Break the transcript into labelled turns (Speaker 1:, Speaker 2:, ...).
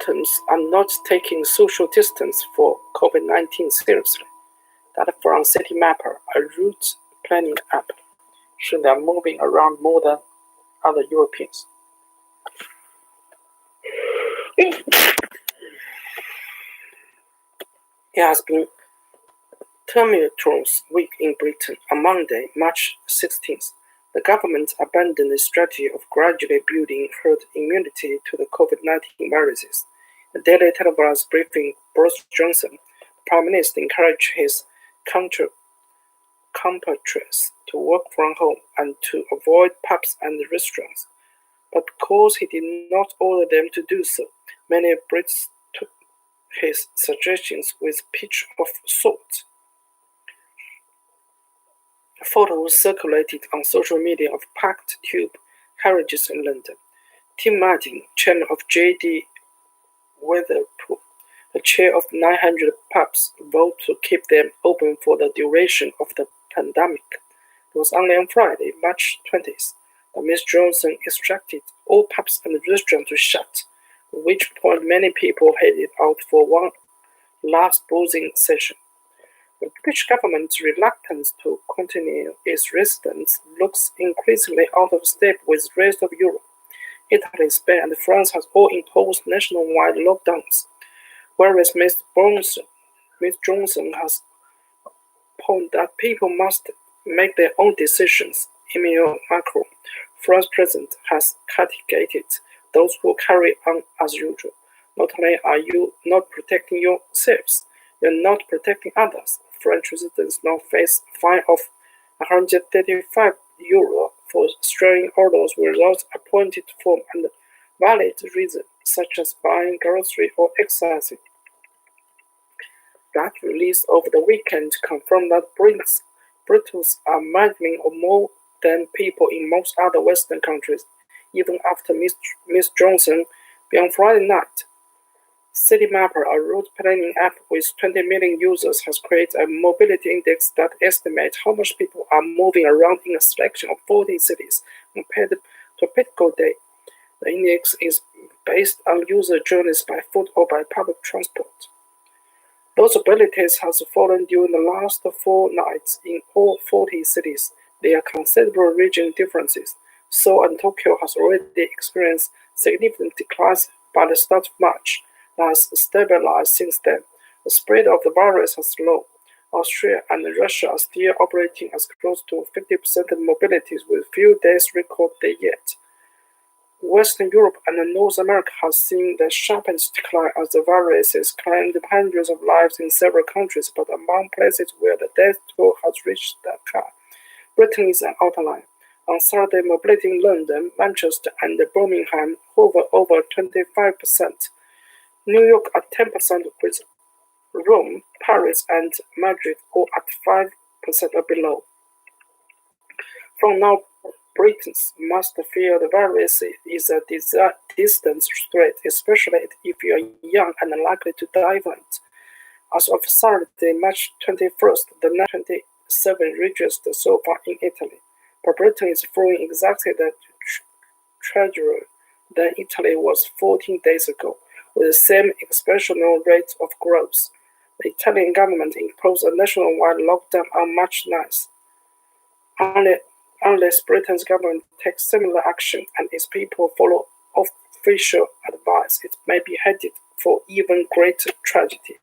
Speaker 1: Britons are not taking social distance for COVID-19 seriously. Data from Citymapper, a route planning app, show they are moving around more than other Europeans. It has been tumultuous week in Britain. On Monday, March 16th, the government abandoned the strategy of gradually building herd immunity to the COVID-19 viruses. The daily televised briefing, Boris Johnson, the Prime Minister, encouraged his compatriots to work from home and to avoid pubs and restaurants. But because he did not order them to do so, many Brits took his suggestions with a pinch of salt. Photos circulated on social media of packed tube carriages in London. Tim Martin, chairman of J.D. Weatherpool, the chair of 900 pubs, voted to keep them open for the duration of the pandemic. It was only on Friday, March 20th, that Ms. Johnson instructed all pubs and restaurants to shut, at which point many people headed out for one last boozing session. The British government's reluctance to continue its residents looks increasingly out of step with the rest of Europe. Italy, Spain, and France have all imposed nationwide lockdowns, whereas Ms. Johnson has pointed that people must make their own decisions. Emmanuel Macron, France president, has castigated those who carry on as usual. Not only are you not protecting yourselves, you're not protecting others. French residents now face a fine of €135 for straying orders without appointed form and valid reason, such as buying groceries or exercising. That release over the weekend confirmed that Britons are maddening more than people in most other Western countries, even after Ms. Johnson on Friday night. Citymapper, a route planning app with 20 million users, has created a mobility index that estimates how much people are moving around in a selection of 40 cities compared to a typical day. The index is based on user journeys by foot or by public transport. Those abilities have fallen during the last 4 nights in all 40 cities. There are considerable regional differences. Seoul and Tokyo has already experienced significant declines by the start of March, that has stabilized since then. The spread of the virus has slowed. Australia and Russia are still operating as close to 50% of mobilities with few days recorded yet. Western Europe and North America have seen the sharpest decline as the virus has claimed hundreds of lives in several countries, but among places where the death toll has reached that high, Britain is an outlier. On Saturday, mobility in London, Manchester, and Birmingham hovered over 25%. New York at 10%, with Rome, Paris, and Madrid all at 5% or below. From now, Britons must fear the virus is a distant threat, especially if you are young and likely to die from it. As of Saturday, March 21st, the 27 registered so far in Italy, but Britain is following exactly the trajectory that Italy was 14 days ago, with the same exponential rate of growth. The Italian government imposed a nationwide lockdown on March 9th. Unless Britain's government takes similar action and its people follow official advice, it may be headed for even greater tragedy.